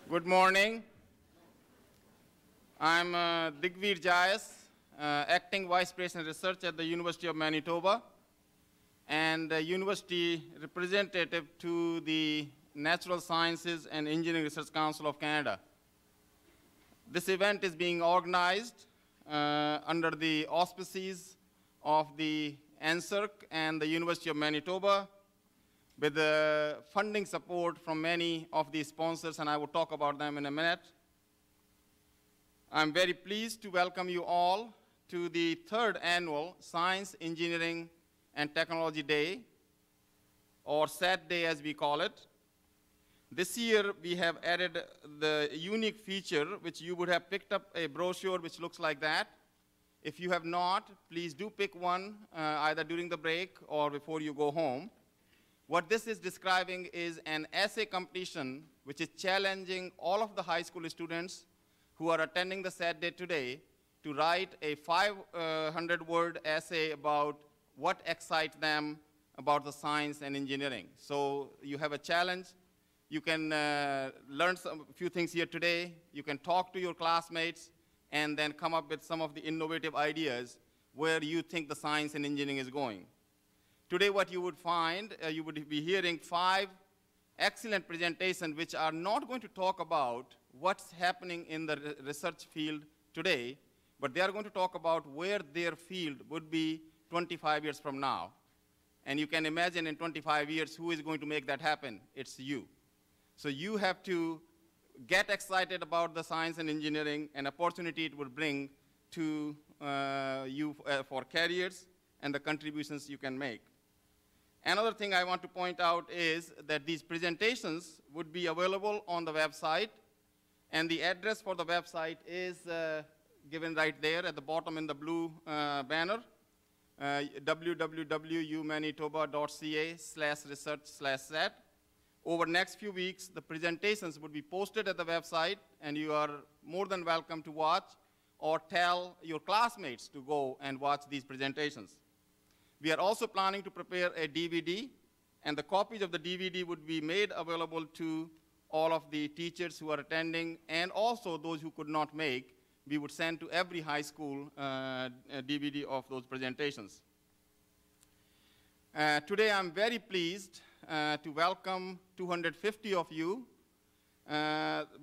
Good morning. I'm Digveer Jayas, Acting Vice President Research at the University of Manitoba and University Representative to the Natural Sciences and Engineering Research Council of Canada. This event is being organized under the auspices of the NSERC and the University of Manitoba, with the funding support from many of the sponsors, and I will talk about them in a minute. I'm very pleased to welcome you all to the third annual Science, Engineering, and Technology Day, or SAT Day as we call it. This year we have added the unique feature which you would have picked up a brochure which looks like that. If you have not, please do pick one either during the break or before you go home. What this is describing is an essay competition which is challenging all of the high school students who are attending the SAT Day today to write a 500-word essay about what excites them about the science and engineering. So you have a challenge. You can learn a few things here today. You can talk to your classmates and then come up with some of the innovative ideas where you think the science and engineering is going. Today what you would find, you would be hearing 5 excellent presentations which are not going to talk about what's happening in the research field today, but they are going to talk about where their field would be 25 years from now. And you can imagine in 25 years who is going to make that happen? It's you. So you have to get excited about the science and engineering and opportunity it will bring to you for careers and the contributions you can make. Another thing I want to point out is that these presentations would be available on the website, and the address for the website is given right there at the bottom in the blue banner, www.umanitoba.ca/research/SAT. Over the next few weeks, the presentations would be posted at the website, and you are more than welcome to watch or tell your classmates to go and watch these presentations. We are also planning to prepare a DVD, and the copies of the DVD would be made available to all of the teachers who are attending, and also those who could not make. We would send to every high school a DVD of those presentations. Today I'm very pleased to welcome 250 of you.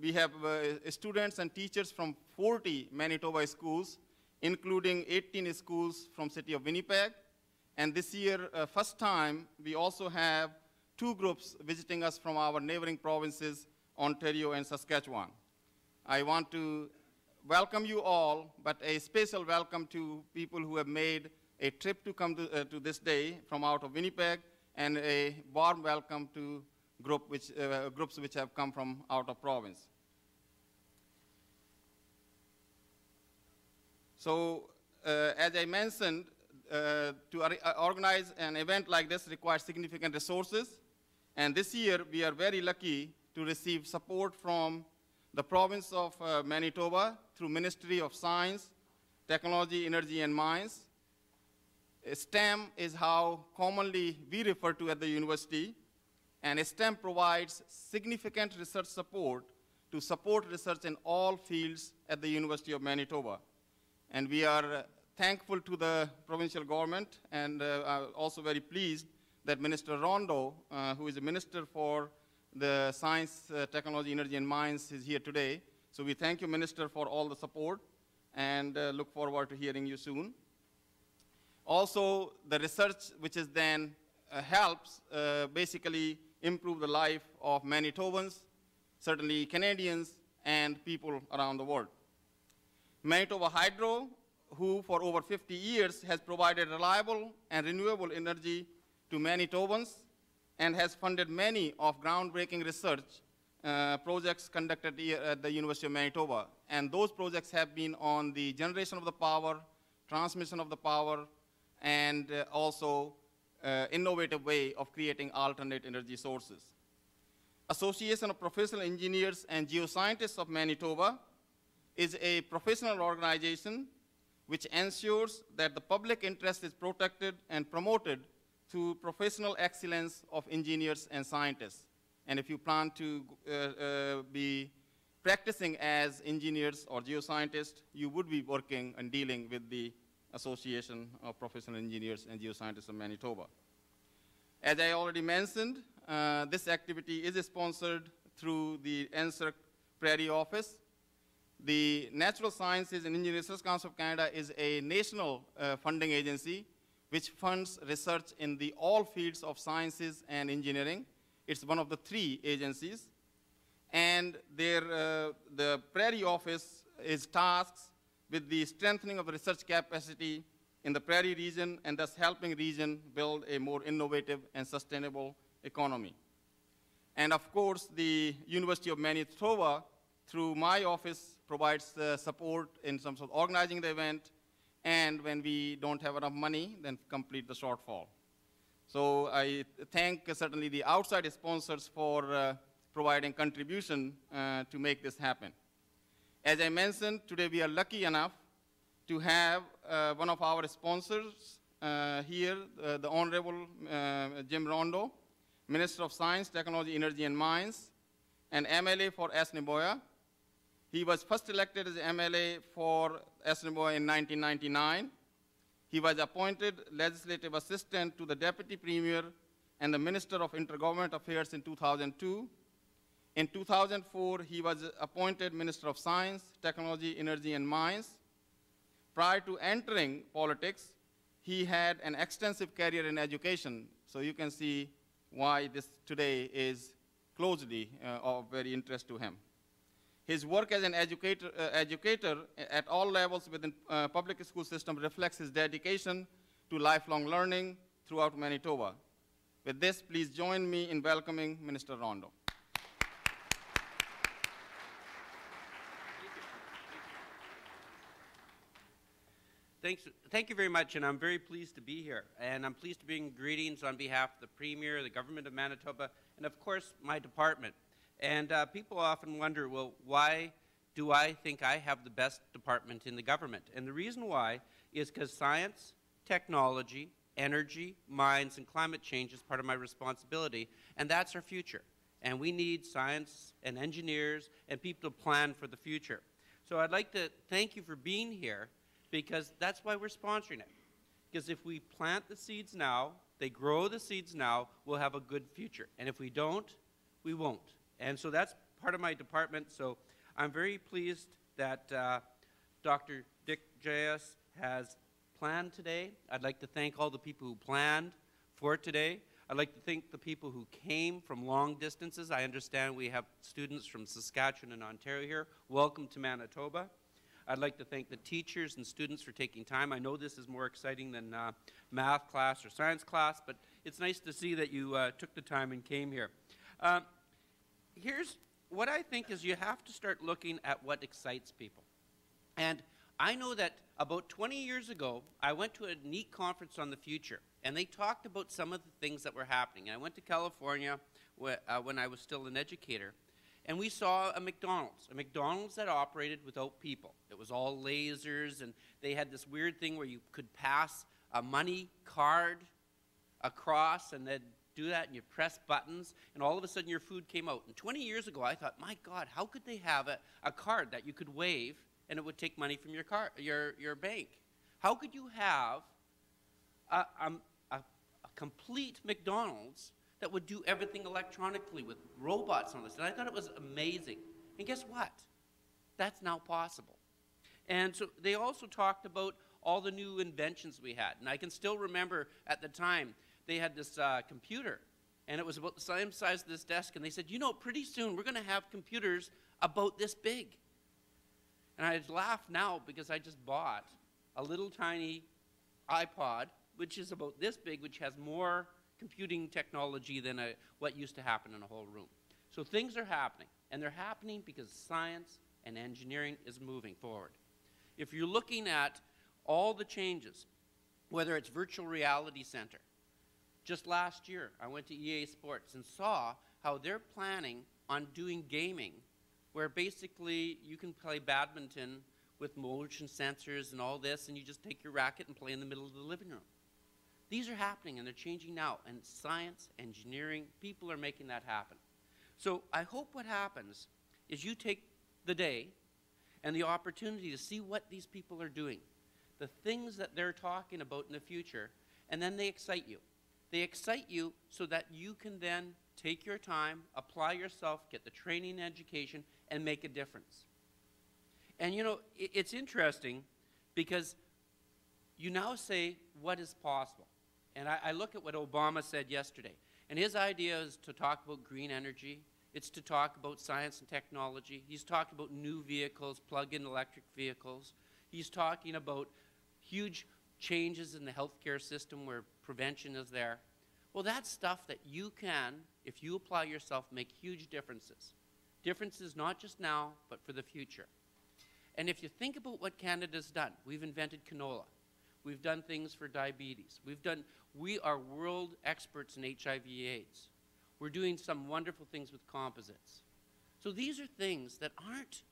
We have students and teachers from 40 Manitoba schools, including 18 schools from city of Winnipeg. And this year, first time, we also have 2 groups visiting us from our neighboring provinces, Ontario and Saskatchewan. I want to welcome you all, but a special welcome to people who have made a trip to come to this day from out of Winnipeg, and a warm welcome to groups which have come from out of province. So, as I mentioned, to organize an event like this requires significant resources, and this year we are very lucky to receive support from the province of Manitoba through Ministry of Science, Technology, Energy and Mines. STEM is how commonly we refer to at the university, and STEM provides significant research support to support research in all fields at the University of Manitoba. And we are thankful to the provincial government, and also very pleased that Minister Rondo, who is the Minister for the Science, Technology, Energy and Mines, is here today. So we thank you, Minister, for all the support, and look forward to hearing you soon. Also, the research which is then helps basically improve the life of Manitobans, certainly Canadians, and people around the world. Manitoba Hydro, who for over 50 years has provided reliable and renewable energy to Manitobans and has funded many of groundbreaking research projects conducted here at the University of Manitoba. And those projects have been on the generation of the power, transmission of the power, and also innovative way of creating alternate energy sources. Association of Professional Engineers and Geoscientists of Manitoba is a professional organization which ensures that the public interest is protected and promoted through professional excellence of engineers and scientists. And if you plan to be practicing as engineers or geoscientists, you would be working and dealing with the Association of Professional Engineers and Geoscientists of Manitoba. As I already mentioned, this activity is sponsored through the Escher Prairie Office. The Natural Sciences and Engineering Research Council of Canada is a national funding agency which funds research in all fields of sciences and engineering. It's one of the 3 agencies. And the Prairie Office is tasked with the strengthening of the research capacity in the Prairie region and thus helping region build a more innovative and sustainable economy. And of course, the University of Manitoba, through my office, provides support in terms of organizing the event, and when we don't have enough money, then complete the shortfall. So I thank certainly the outside sponsors for providing contribution to make this happen. As I mentioned, today we are lucky enough to have one of our sponsors here, the Honorable Jim Rondo, Minister of Science, Technology, Energy, and Mines, and MLA for Assiniboia. He was first elected as MLA for Assiniboia in 1999. He was appointed legislative assistant to the Deputy Premier and the Minister of Intergovernmental Affairs in 2002. In 2004, he was appointed Minister of Science, Technology, Energy, and Mines. Prior to entering politics, he had an extensive career in education, so you can see why this today is closely of very interest to him. His work as an educator at all levels within public school system reflects his dedication to lifelong learning throughout Manitoba. With this, please join me in welcoming Minister Rondo. Thank you very much, and I'm very pleased to be here. And I'm pleased to bring greetings on behalf of the Premier, the Government of Manitoba, and of course, my department. And people often wonder, well, why do I think I have the best department in the government? And the reason why is because science, technology, energy, mines, and climate change is part of my responsibility, and that's our future. And we need science and engineers and people to plan for the future. So I'd like to thank you for being here, because that's why we're sponsoring it. Because if we plant the seeds now, they grow the seeds now, we'll have a good future. And if we don't, we won't. And so that's part of my department. So I'm very pleased that Dr. Dick J.S. has planned today. I'd like to thank all the people who planned for today. I'd like to thank the people who came from long distances. I understand we have students from Saskatchewan and Ontario here. Welcome to Manitoba. I'd like to thank the teachers and students for taking time. I know this is more exciting than math class or science class, but it's nice to see that you took the time and came here. Here's what I think is you have to start looking at what excites people. And I know that about 20 years ago, I went to a neat conference on the future, and they talked about some of the things that were happening. I went to California when I was still an educator, and we saw a McDonald's that operated without people. It was all lasers, and they had this weird thing where you could pass a money card across, and they'd do that, and you press buttons, and all of a sudden your food came out. And 20 years ago, I thought, my God, how could they have a card that you could wave, and it would take money from your bank? How could you have a complete McDonald's that would do everything electronically with robots on this? And I thought it was amazing. And guess what? That's now possible. And so they also talked about all the new inventions we had. And I can still remember at the time, they had this computer, and it was about the same size as this desk, and they said, you know, pretty soon we're going to have computers about this big. And I laugh now because I just bought a little tiny iPod, which is about this big, which has more computing technology than what used to happen in a whole room. So things are happening, and they're happening because science and engineering is moving forward. If you're looking at all the changes, whether it's virtual reality center, just last year I went to EA Sports and saw how they're planning on doing gaming, where basically you can play badminton with motion sensors and all this, and you just take your racket and play in the middle of the living room. These are happening, and they're changing now, and science, engineering, people are making that happen. So I hope what happens is you take the day and the opportunity to see what these people are doing, the things that they're talking about in the future, and then they excite you. They excite you so that you can then take your time, apply yourself, get the training and education, and make a difference. And you know, it's interesting because you now say, what is possible? And I look at what Obama said yesterday. And his idea is to talk about green energy. It's to talk about science and technology. He's talking about new vehicles, plug-in electric vehicles. He's talking about huge changes in the healthcare system where prevention is there. Well, that's stuff that you can, if you apply yourself, make huge differences. Differences not just now, but for the future. And if you think about what Canada's done, we've invented canola. We've done things for diabetes. We are world experts in HIV/AIDS. We're doing some wonderful things with composites. So these are things that aren't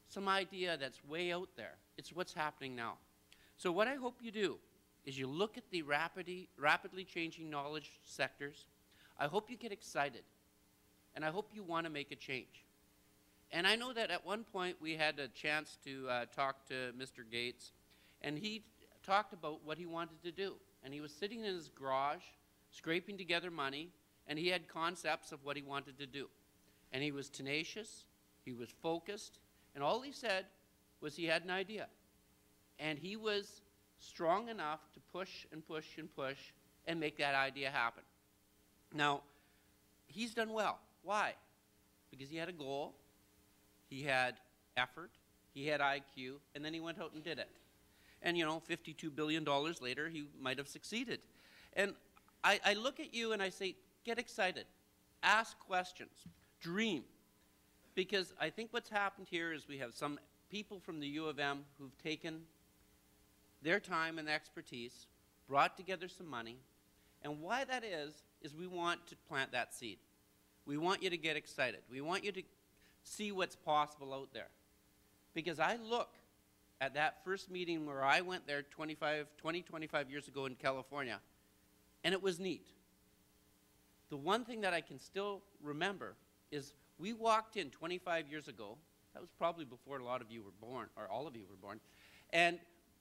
some idea that's way out there. It's what's happening now. So what I hope you do is you look at the rapidly changing knowledge sectors. I hope you get excited. And I hope you want to make a change. And I know that at one point we had a chance to talk to Mr. Gates, and he talked about what he wanted to do. And he was sitting in his garage, scraping together money, and he had concepts of what he wanted to do. And he was tenacious, he was focused, and all he said was he had an idea. And he was strong enough to push and push and push and make that idea happen. Now, he's done well. Why? Because he had a goal, he had effort, he had IQ, and then he went out and did it. And, you know, $52 billion later, he might have succeeded. And I look at you and I say, get excited. Ask questions. Dream. Because I think what's happened here is we have some people from the U of M who've taken their time and expertise, brought together some money, and why that is we want to plant that seed. We want you to get excited. We want you to see what's possible out there. Because I look at that first meeting where I went there 25 years ago in California, and it was neat. The one thing that I can still remember is we walked in 25 years ago. That was probably before a lot of you were born, or all of you were born. And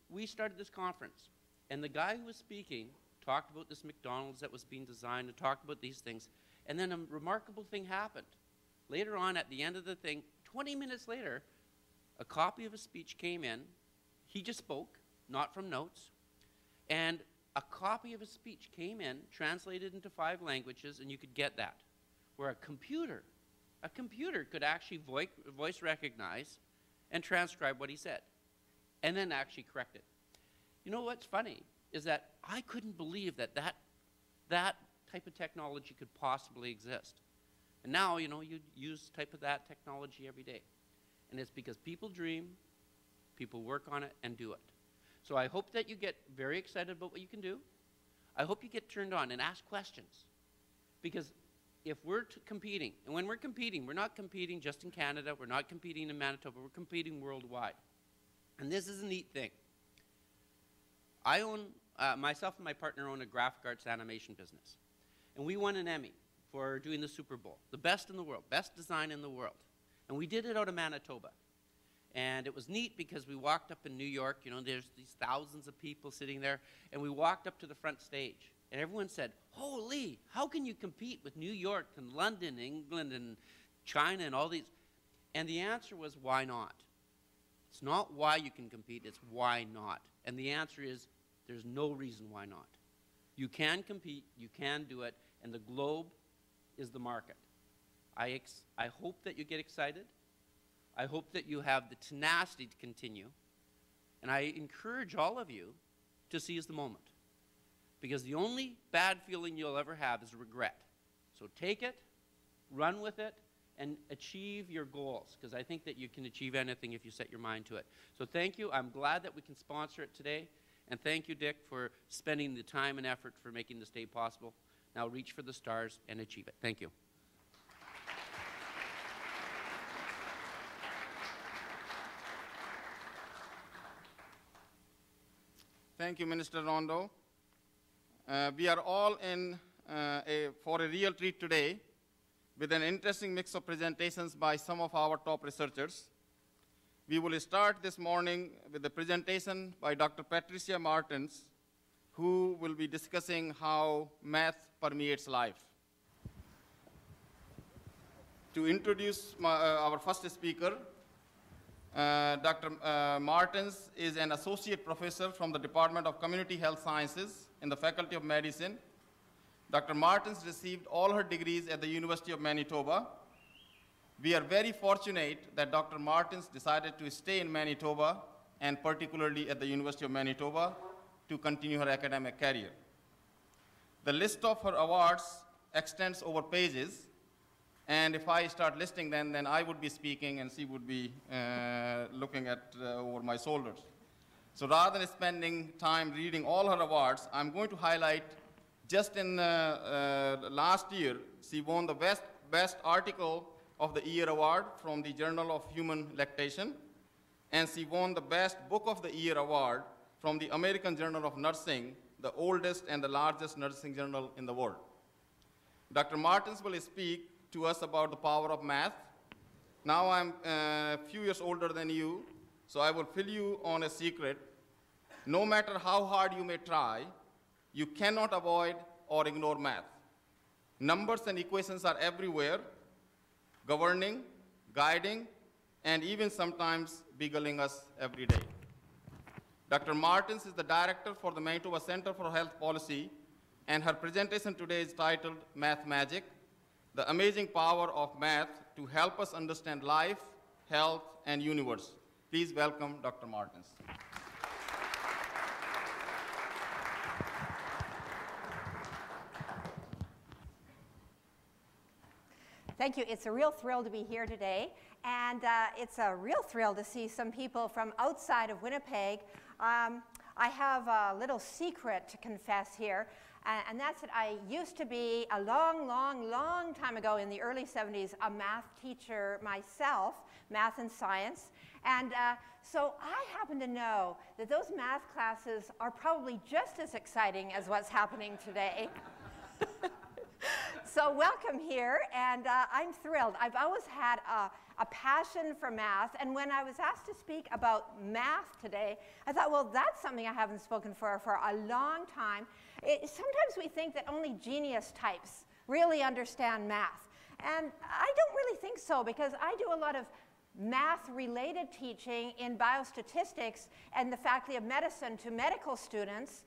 we started this conference. And the guy who was speaking talked about this McDonald's that was being designed and talked about these things. And then a remarkable thing happened. Later on, at the end of the thing, 20 minutes later, a copy of a speech came in. He just spoke, not from notes. And a copy of a speech came in, translated into 5 languages, and you could get that. Where a computer could actually voice recognize and transcribe what he said, and then actually correct it. You know what's funny is that I couldn't believe that that type of technology could possibly exist. And now, you know, you use type of that technology every day. And it's because people dream, people work on it, and do it. So I hope that you get very excited about what you can do. I hope you get turned on and ask questions. Because if we're competing, and when we're competing, we're not competing just in Canada, we're not competing in Manitoba, we're competing worldwide. And this is a neat thing. I own, myself and my partner own a graphic arts animation business. And we won an Emmy for doing the Super Bowl, the best in the world, best design in the world. And we did it out of Manitoba. And it was neat because we walked up in New York, you know, there's these thousands of people sitting there, and we walked up to the front stage. And everyone said, holy, how can you compete with New York and London, England, and China, and all these? And the answer was, why not? It's not why you can compete, it's why not. And the answer is, there's no reason why not. You can compete, you can do it, and the globe is the market. I hope that you get excited. I hope that you have the tenacity to continue. And I encourage all of you to seize the moment. Because the only bad feeling you'll ever have is regret. So take it, run with it, and achieve your goals. Because I think that you can achieve anything if you set your mind to it. So thank you. I'm glad that we can sponsor it today. And thank you, Dick, for spending the time and effort for making this day possible. Now reach for the stars and achieve it. Thank you. Thank you, Minister Rondo. We are all in for a real treat today with an interesting mix of presentations by some of our top researchers. We will start this morning with the presentation by Dr. Patricia Marten, who will be discussing how math permeates life. To introduce our first speaker, Dr. Martens is an associate professor from the Department of Community Health Sciences in the Faculty of Medicine. Dr. Martens received all her degrees at the University of Manitoba. We are very fortunate that Dr. Martens decided to stay in Manitoba, and particularly at the University of Manitoba, to continue her academic career. The list of her awards extends over pages, and if I start listing them, then I would be speaking and she would be looking at over my shoulders. So rather than spending time reading all her awards, I'm going to highlight just in last year, she won the Best Article of the Year award from the Journal of Human Lactation, and she won the Best Book of the Year award from the American Journal of Nursing, the oldest and the largest nursing journal in the world. Dr. Martens will speak to us about the power of math. Now I'm a few years older than you, so I will fill you on a secret. No matter how hard you may try, you cannot avoid or ignore math. Numbers and equations are everywhere, governing, guiding, and even sometimes beguiling us every day. Dr. Martens is the director for the Manitoba Center for Health Policy, and her presentation today is titled Math Magic, the amazing power of math to help us understand life, health, and universe. Please welcome Dr. Martens. Thank you. It's a real thrill to be here today, and it's a real thrill to see some people from outside of Winnipeg. I have a little secret to confess here, and that's that I used to be, a long time ago in the early 70s, a math teacher myself, math and science, and so I happen to know that those math classes are probably just as exciting as what's happening today. So welcome here, and I'm thrilled. I've always had a passion for math, and when I was asked to speak about math today, I thought, well, that's something I haven't spoken for a long time. Sometimes we think that only genius types really understand math, and I don't really think so, because I do a lot of math-related teaching in biostatistics and the Faculty of Medicine to medical students,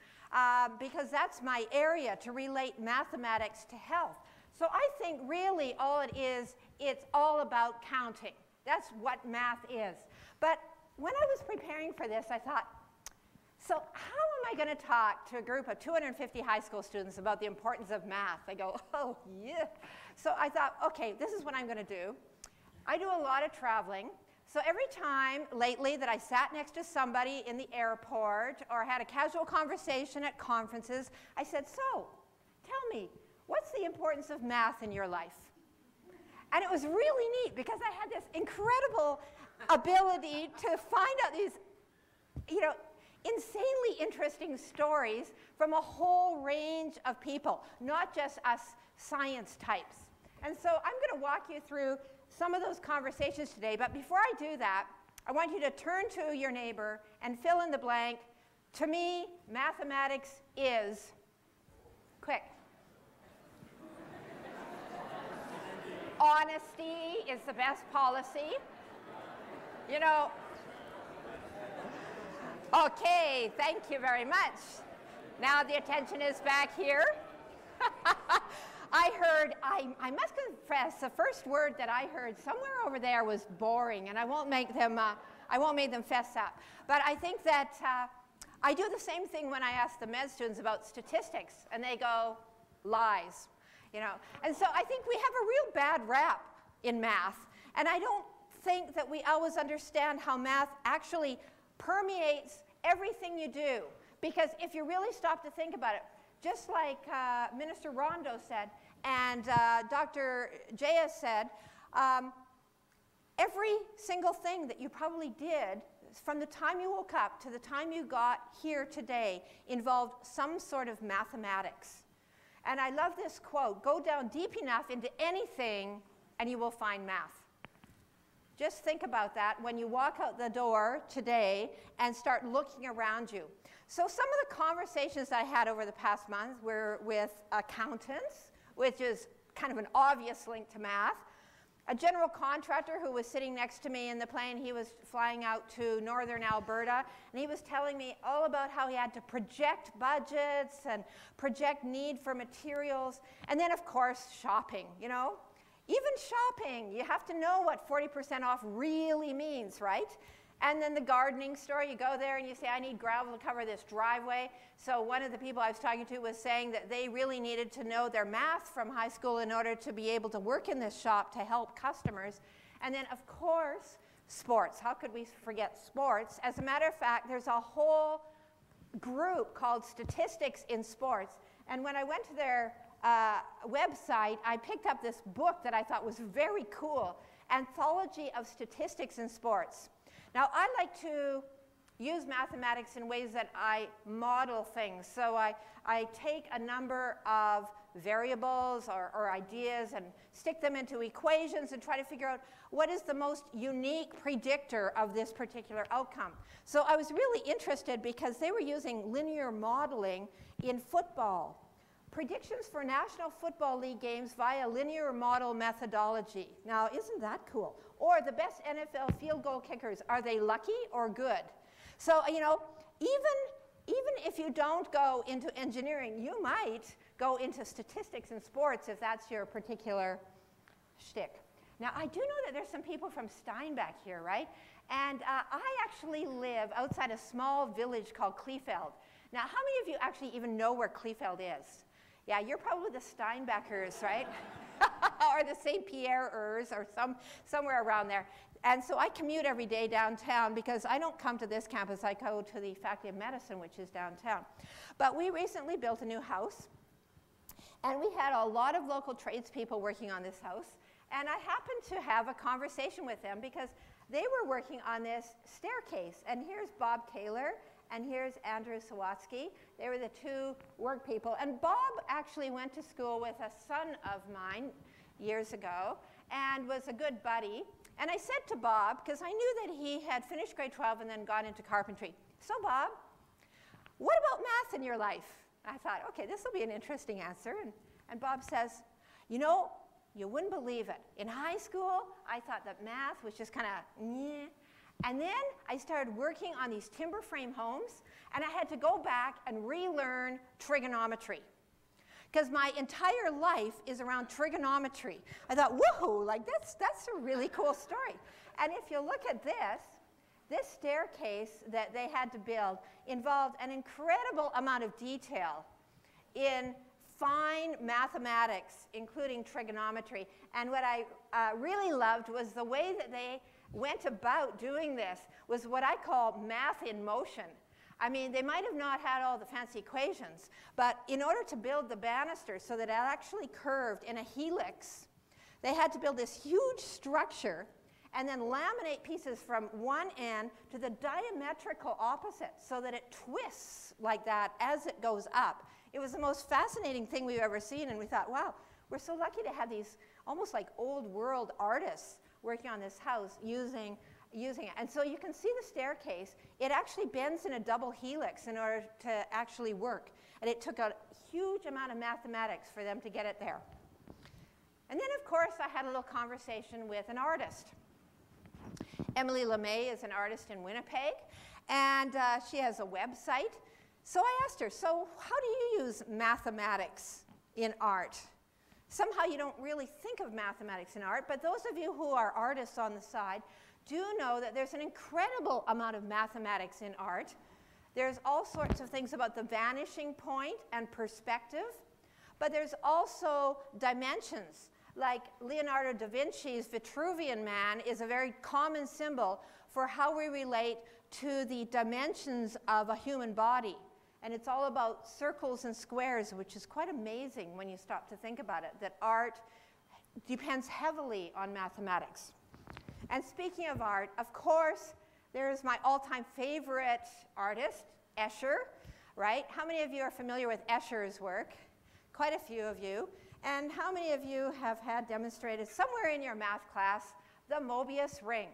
because that's my area, to relate mathematics to health. So I think really all it is, it's all about counting. That's what math is. But when I was preparing for this, I thought, so how am I going to talk to a group of 250 high school students about the importance of math? They go, oh, yeah. So I thought, okay, this is what I'm going to do. I do a lot of traveling. So every time lately that I sat next to somebody in the airport or had a casual conversation at conferences, I said, so, tell me, what's the importance of math in your life? And it was really neat because I had this incredible ability to find out these, insanely interesting stories from a whole range of people, not just us science types. And so I'm going to walk you through some of those conversations today, but before I do that, I want you to turn to your neighbor and fill in the blank. To me, mathematics is, quick. Honesty is the best policy. Okay, thank you very much. Now the attention is back here. I must confess, the first word that I heard somewhere over there was boring, and I won't make them fess up. But I think that I do the same thing when I ask the med students about statistics, and they go, lies, And so I think we have a real bad rap in math, and I don't think that we always understand how math actually permeates everything you do. Because if you really stop to think about it, just like Minister Rondo said, and Dr. Jaya said, every single thing that you probably did from the time you woke up to the time you got here today involved some sort of mathematics. And I love this quote, "Go down deep enough into anything and you will find math." Just think about that when you walk out the door today and start looking around you. So some of the conversations I had over the past month were with accountants, which is kind of an obvious link to math. A general contractor who was sitting next to me in the plane, he was flying out to northern Alberta, and he was telling me all about how he had to project budgets and project need for materials, and then of course shopping, you know. Even shopping, you have to know what 40% off really means, right? And then the gardening store, you go there and you say, I need gravel to cover this driveway. So one of the people I was talking to was saying that they really needed to know their math from high school in order to be able to work in this shop to help customers. And then, of course, sports. How could we forget sports? As a matter of fact, there's a whole group called Statistics in Sports. And when I went to their website, I picked up this book that I thought was very cool, Anthology of Statistics in Sports. Now, I like to use mathematics in ways that I model things. So I take a number of variables or ideas and stick them into equations and try to figure out what is the most unique predictor of this particular outcome. So I was really interested because they were using linear modeling in football. Predictions for National Football League games via linear model methodology. Now, isn't that cool? Or the best NFL field goal kickers, are they lucky or good? So, you know, even if you don't go into engineering, you might go into statistics and sports if that's your particular shtick. Now, I do know that there's some people from Steinbach here, right? And I actually live outside a small village called Kleefeld. Now, how many of you actually even know where Kleefeld is? Yeah, you're probably the Steinbachers, right? Or the St. Pierre-ers or somewhere around there. And so I commute every day downtown because I don't come to this campus. I go to the Faculty of Medicine, which is downtown. But we recently built a new house. And we had a lot of local tradespeople working on this house. And I happened to have a conversation with them because they were working on this staircase. And here's Bob Kehler. And here's Andrew Sawatsky. They were the two work people. And Bob actually went to school with a son of mine years ago and was a good buddy. And I said to Bob, because I knew that he had finished grade 12 and then gone into carpentry, so Bob, what about math in your life? I thought, okay, this will be an interesting answer. And Bob says, you know, you wouldn't believe it. In high school, I thought that math was just kind of, meh. And then I started working on these timber frame homes, and I had to go back and relearn trigonometry. Because my entire life is around trigonometry. I thought, woohoo, like that's a really cool story. And if you look at this staircase that they had to build involved an incredible amount of detail in fine mathematics, including trigonometry. And what I really loved was the way that they went about doing this was what I call math in motion. I mean, they might have not had all the fancy equations, but in order to build the banister so that it actually curved in a helix, they had to build this huge structure and then laminate pieces from one end to the diametrical opposite so that it twists like that as it goes up. It was the most fascinating thing we've ever seen, and we thought, wow, we're so lucky to have these almost like old world artists working on this house using it. And so you can see the staircase. It actually bends in a double helix in order to actually work. And it took a huge amount of mathematics for them to get it there. And then, of course, I had a little conversation with an artist. Emily LeMay is an artist in Winnipeg, and she has a website. So I asked her, so how do you use mathematics in art? Somehow you don't really think of mathematics in art, but those of you who are artists on the side do know that there's an incredible amount of mathematics in art. There's all sorts of things about the vanishing point and perspective, but there's also dimensions. Like Leonardo da Vinci's Vitruvian Man is a very common symbol for how we relate to the dimensions of a human body. And it's all about circles and squares, which is quite amazing when you stop to think about it, that art depends heavily on mathematics. And speaking of art, of course, there's my all-time favorite artist, Escher, right? How many of you are familiar with Escher's work? quite a few of you. And how many of you have had demonstrated somewhere in your math class the Mobius ring?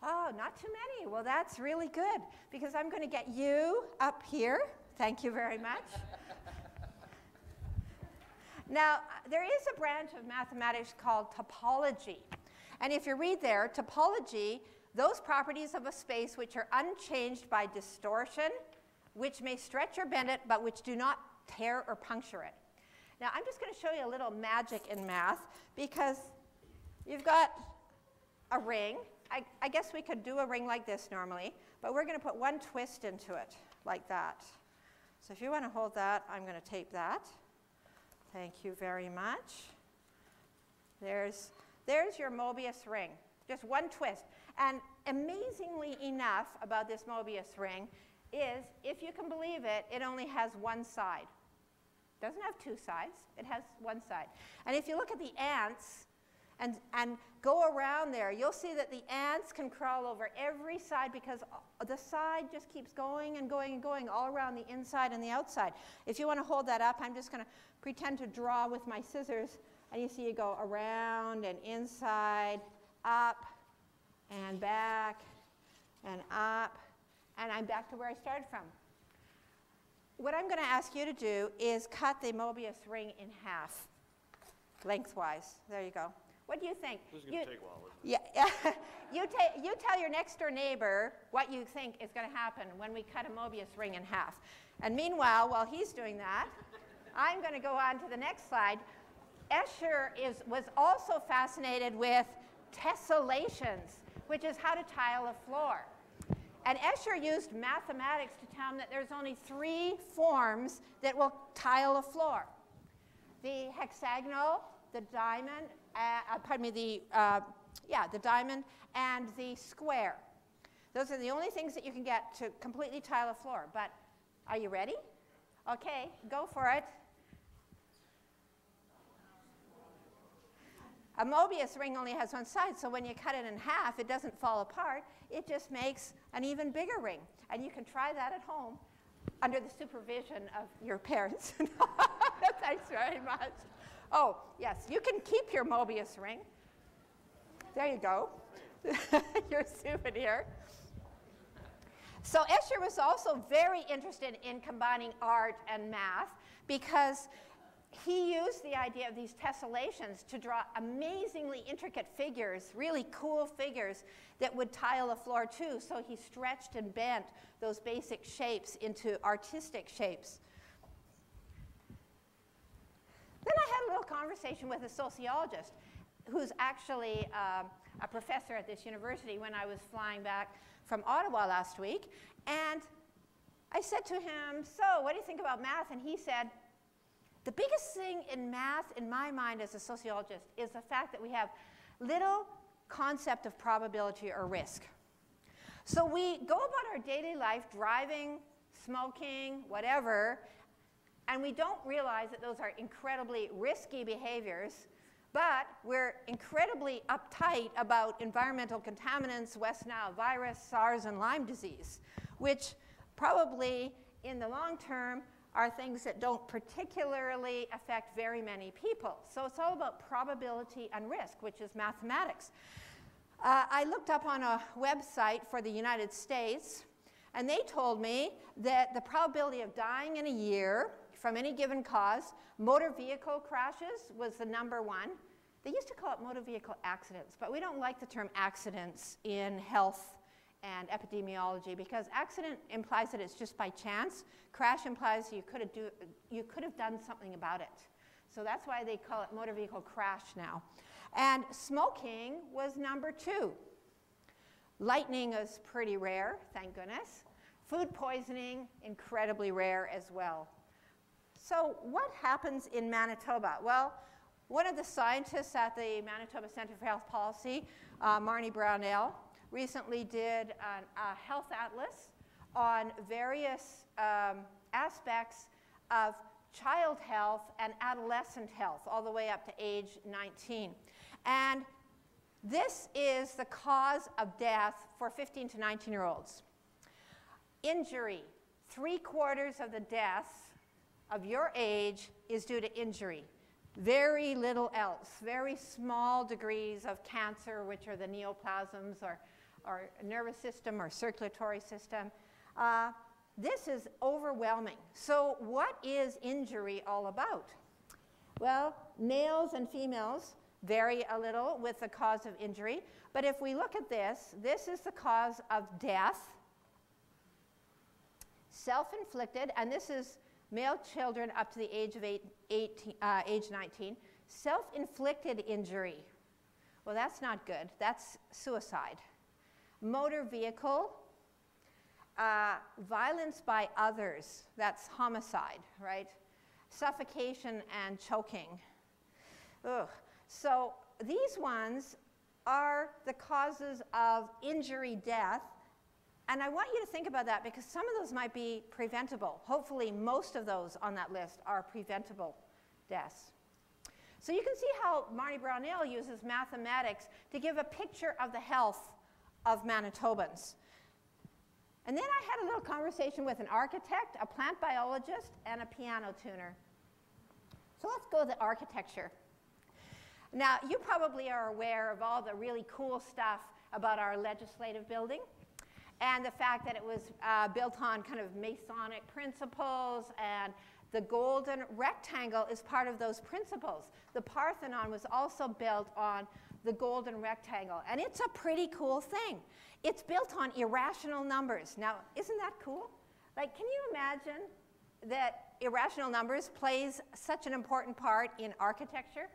Oh, not too many. Well, that's really good, because I'm going to get you up here. Thank you very much. Now, there is a branch of mathematics called topology. And if you read there, topology, those properties of a space which are unchanged by distortion, which may stretch or bend it, but which do not tear or puncture it. Now, I'm just going to show you a little magic in math, because you've got a ring. I guess we could do a ring like this normally, but we're going to put one twist into it, like that. So if you want to hold that, I'm going to tape that. Thank you very much. There's your Mobius ring, just one twist. And amazingly enough about this Mobius ring is, if you can believe it, it only has one side. It doesn't have two sides, it has one side. And if you look at the ants and go around there, you'll see that the ants can crawl over every side, because the side just keeps going and going and going all around the inside and the outside. If you want to hold that up, I'm just going to pretend to draw with my scissors, and you see you go around and inside, up and back and up, and I'm back to where I started from. What I'm going to ask you to do is cut the Mobius ring in half, lengthwise. There you go. What do you think? This is going to take a while, isn't it? Yeah. You tell your next door neighbor what you think is going to happen when we cut a Mobius ring in half. And meanwhile, while he's doing that, I'm going to go on to the next slide. Escher was also fascinated with tessellations, which is how to tile a floor. And Escher used mathematics to tell him that there's only 3 forms that will tile a floor: the hexagonal, the diamond, the diamond and the square. Those are the only things that you can get to completely tile a floor. But are you ready? Okay, go for it. A Mobius ring only has one side, so when you cut it in half, it doesn't fall apart. It just makes an even bigger ring. And you can try that at home under the supervision of your parents. Thanks very much. Oh, yes, you can keep your Mobius ring. There you go. Your souvenir. So Escher was also very interested in combining art and math, because he used the idea of these tessellations to draw amazingly intricate figures, really cool figures that would tile a floor too. So he stretched and bent those basic shapes into artistic shapes. Then I had a little conversation with a sociologist who's actually a professor at this university when I was flying back from Ottawa last week. And I said to him, so what do you think about math? And he said, the biggest thing in math, in my mind as a sociologist, is the fact that we have little concept of probability or risk. So we go about our daily life, driving, smoking, whatever, and we don't realize that those are incredibly risky behaviors, but we're incredibly uptight about environmental contaminants, West Nile virus, SARS, and Lyme disease, which probably in the long term are things that don't particularly affect very many people. So it's all about probability and risk, which is mathematics. I looked up on a website for the United States, and they told me that the probability of dying in a year from any given cause, motor vehicle crashes was the #1. They used to call it motor vehicle accidents, but we don't like the term accidents in health and epidemiology, because accident implies that it's just by chance. Crash implies you could have done something about it. So that's why they call it motor vehicle crash now. And smoking was #2. Lightning is pretty rare, thank goodness. Food poisoning, incredibly rare as well. So what happens in Manitoba? Well, one of the scientists at the Manitoba Centre for Health Policy, Marnie Brownell, recently did a health atlas on various aspects of child health and adolescent health, all the way up to age 19. And this is the cause of death for 15 to 19-year-olds. Injury, 3/4 of the deaths of your age is due to injury. Very little else. Very small degrees of cancer, which are the neoplasms or nervous system or circulatory system. This is overwhelming. So what is injury all about? Well, males and females vary a little with the cause of injury. But if we look at this, this is the cause of death, self-inflicted, and this is male children up to the age of age 19. Self-inflicted injury. Well, that's not good. That's suicide. Motor vehicle. Violence by others. That's homicide, right? Suffocation and choking. Ugh. So these ones are the causes of injury, death. And I want you to think about that because some of those might be preventable. Hopefully, most of those on that list are preventable deaths. So you can see how Marty Brownell uses mathematics to give a picture of the health of Manitobans. And then I had a little conversation with an architect, a plant biologist, and a piano tuner. So let's go to the architecture. Now, you probably are aware of all the really cool stuff about our legislative building and the fact that it was built on kind of Masonic principles, and the golden rectangle is part of those principles. The Parthenon was also built on the golden rectangle, and it's a pretty cool thing. It's built on irrational numbers. Now, isn't that cool? Like, can you imagine that irrational numbers plays such an important part in architecture?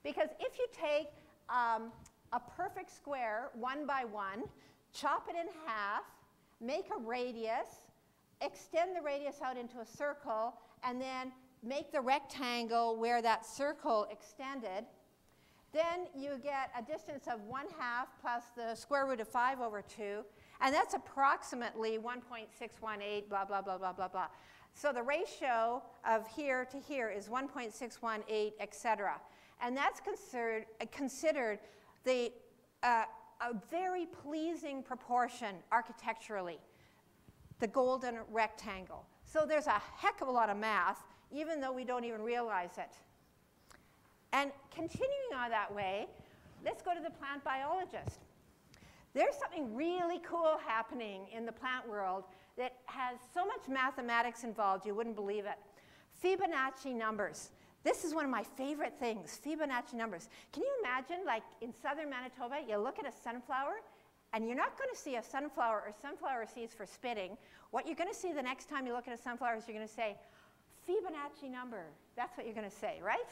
Because if you take a perfect square, 1 by 1, chop it in half, make a radius, extend the radius out into a circle, and then make the rectangle where that circle extended, then you get a distance of 1/2 plus the square root of 5 over 2, and that's approximately 1.618, blah, blah, blah, blah, blah, blah. So the ratio of here to here is 1.618, etc. And that's considered a very pleasing proportion architecturally, the golden rectangle. So there's a heck of a lot of math, even though we don't even realize it. And continuing on that way, let's go to the plant biologist. There's something really cool happening in the plant world that has so much mathematics involved you wouldn't believe it. Fibonacci numbers. This is one of my favorite things, Fibonacci numbers. Can you imagine, like in southern Manitoba, you look at a sunflower, and you're not going to see a sunflower or sunflower seeds for spitting. What you're going to see the next time you look at a sunflower is you're going to say, Fibonacci number. That's what you're going to say, right?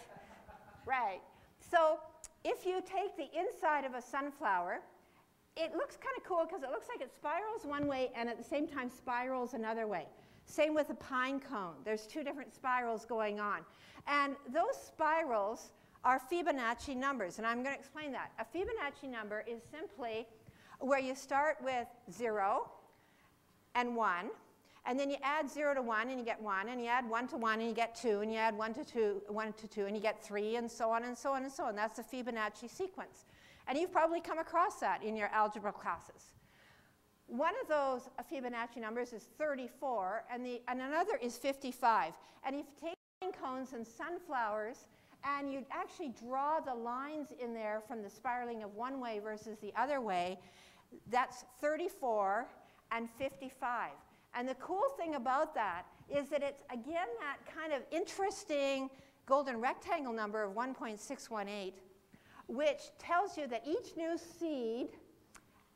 Right. So if you take the inside of a sunflower, it looks kind of cool because it looks like it spirals one way and at the same time spirals another way. Same with a pine cone. There's 2 different spirals going on. And those spirals are Fibonacci numbers, and I'm going to explain that. A Fibonacci number is simply where you start with 0 and 1, and then you add 0 to 1 and you get 1, and you add 1 to 1 and you get 2, and you add 1 to 2 and you get 3, and so on and so on and so on. That's the Fibonacci sequence. And you've probably come across that in your algebra classes. One of those Fibonacci numbers is 34, and another is 55. And if you take pine cones and sunflowers, and you actually draw the lines in there from the spiraling of one way versus the other way, that's 34 and 55. And the cool thing about that is that it's, again, that kind of interesting golden rectangle number of 1.618, which tells you that each new seed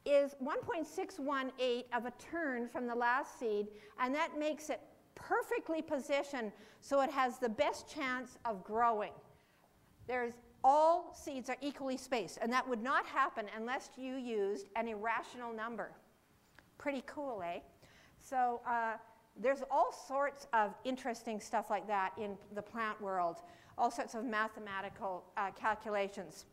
is 1.618 of a turn from the last seed, and that makes it perfectly positioned so it has the best chance of growing. All seeds are equally spaced, and that would not happen unless you used an irrational number. Pretty cool, eh? So there's all sorts of interesting stuff like that in the plant world, all sorts of mathematical calculations.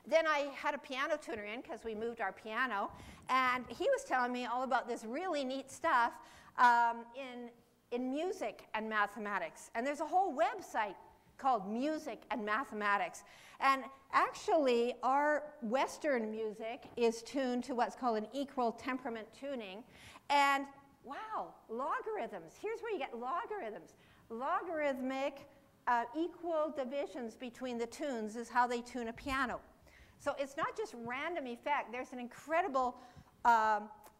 Then I had a piano tuner in because we moved our piano, and he was telling me all about this really neat stuff in music and mathematics. And there's a whole website called Music and Mathematics. And actually, our Western music is tuned to what's called an equal temperament tuning. And wow, logarithms. Here's where you get logarithms. logarithmic equal divisions between the tunes is how they tune a piano. So it's not just random effect. There's an incredible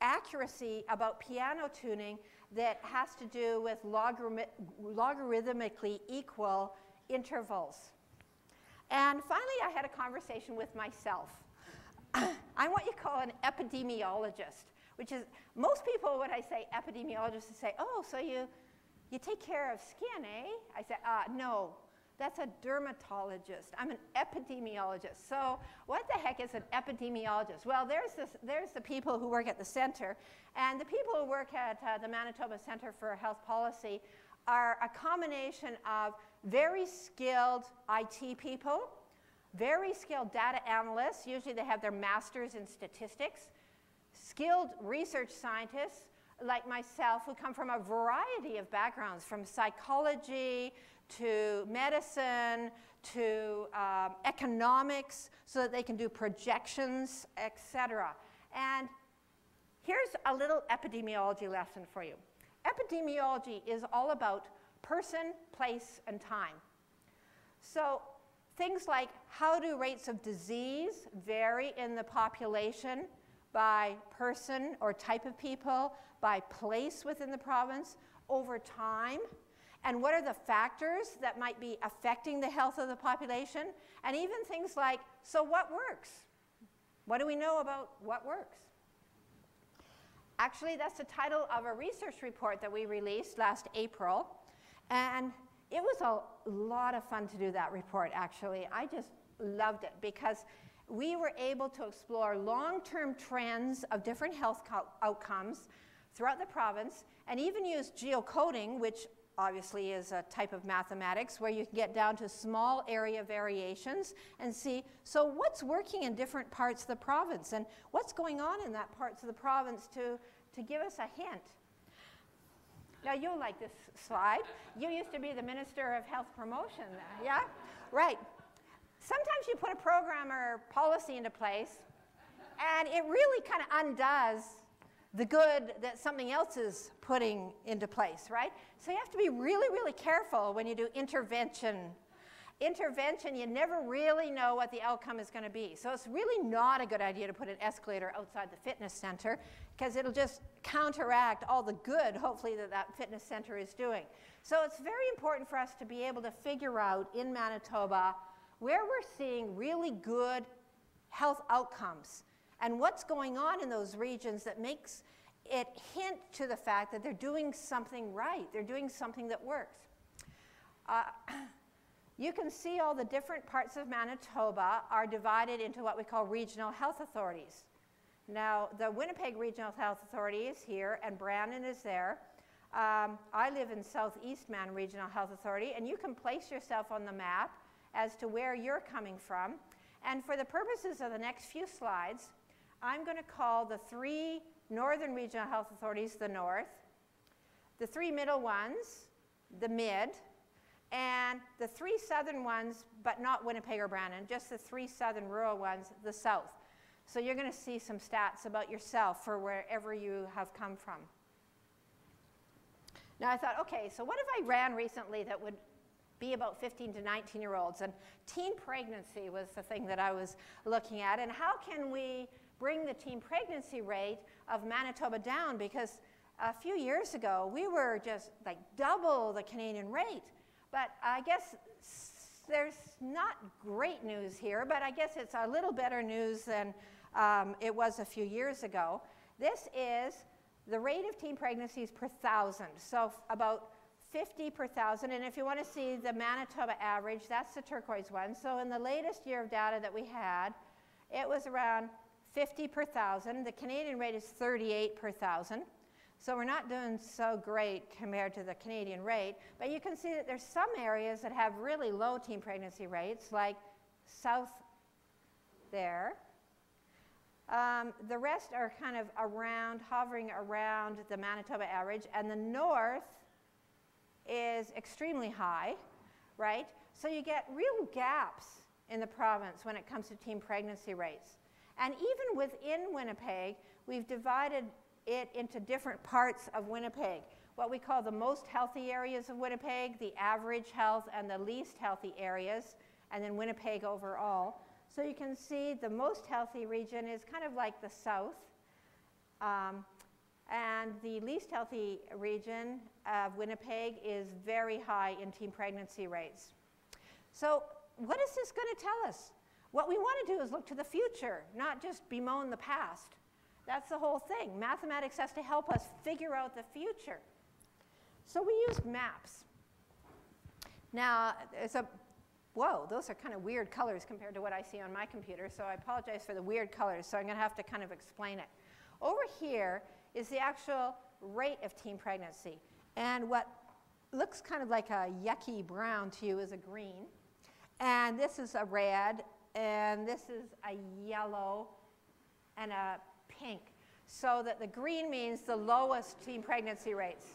accuracy about piano tuning that has to do with logarithmically equal intervals. And finally, I had a conversation with myself. I'm what you call an epidemiologist, which is, most people, when I say epidemiologist, they say, oh, so you take care of skin, eh? I say, no, that's a dermatologist. I'm an epidemiologist. So what the heck is an epidemiologist? Well, there's the people who work at the center, and the people who work at the Manitoba Centre for Health Policy are a combination of very skilled IT people, very skilled data analysts, usually they have their masters in statistics, skilled research scientists like myself who come from a variety of backgrounds, from psychology to medicine to economics, so that they can do projections, etc. And here's a little epidemiology lesson for you. Epidemiology is all about person, place, and time. So things like, how do rates of disease vary in the population by person or type of people, by place within the province, over time, and what are the factors that might be affecting the health of the population, and even things like, so what works? What do we know about what works? Actually, that's the title of a research report that we released last April, and it was a lot of fun to do that report, actually. I just loved it because we were able to explore long-term trends of different health outcomes throughout the province, and even use geocoding, which obviously is a type of mathematics where you can get down to small area variations and see, so what's working in different parts of the province, and what's going on in that parts of the province to give us a hint. Now, you'll like this slide. You used to be the Minister of Health Promotion, yeah? Right. Sometimes you put a program or policy into place, and it really kind of undoes the good that something else is putting into place, right? So you have to be really, really careful when you do intervention. Intervention, you never really know what the outcome is going to be. So it's really not a good idea to put an escalator outside the fitness center, because it'll just counteract all the good, hopefully, that fitness center is doing. So it's very important for us to be able to figure out in Manitoba where we're seeing really good health outcomes and what's going on in those regions that makes it hint to the fact that they're doing something right. They're doing something that works. You can see all the different parts of Manitoba are divided into what we call regional health authorities. Now, the Winnipeg Regional Health Authority is here, and Brandon is there. I live in Southeast Man Regional Health Authority, and you can place yourself on the map as to where you're coming from. And for the purposes of the next few slides, I'm going to call the 3 northern regional health authorities the north, the 3 middle ones the mid, and the 3 southern ones, but not Winnipeg or Brandon, just the 3 southern rural ones, the south. So you're going to see some stats about yourself for wherever you have come from. Now I thought, okay, so what if I ran recently that would be about 15 to 19-year-olds? And teen pregnancy was the thing that I was looking at. And how can we bring the teen pregnancy rate of Manitoba down? Because a few years ago, we were just like double the Canadian rate. But I guess there's not great news here, but I guess it's a little better news than it was a few years ago. This is the rate of teen pregnancies per 1,000, so about 50 per 1,000. And if you want to see the Manitoba average, that's the turquoise one. So in the latest year of data that we had, it was around 50 per 1,000. The Canadian rate is 38 per 1,000. So we're not doing so great compared to the Canadian rate. But you can see that there's some areas that have really low teen pregnancy rates, like south there. The rest are kind of around, hovering around the Manitoba average. And the north is extremely high, right? So you get real gaps in the province when it comes to teen pregnancy rates. And even within Winnipeg, we've divided it into different parts of Winnipeg. what we call the most healthy areas of Winnipeg, the average health, and the least healthy areas, and then Winnipeg overall. So you can see the most healthy region is kind of like the south, and the least healthy region of Winnipeg is very high in teen pregnancy rates. So what is this going to tell us? What we want to do is look to the future, not just bemoan the past. That's the whole thing. Mathematics has to help us figure out the future. So we used maps. Now, whoa, those are kind of weird colors compared to what I see on my computer, so I apologize for the weird colors, so I'm going to have to kind of explain it. Over here is the actual rate of teen pregnancy, and what looks kind of like a yucky brown to you is a green, and this is a red, and this is a yellow, and a pink, so that the green means the lowest teen pregnancy rates.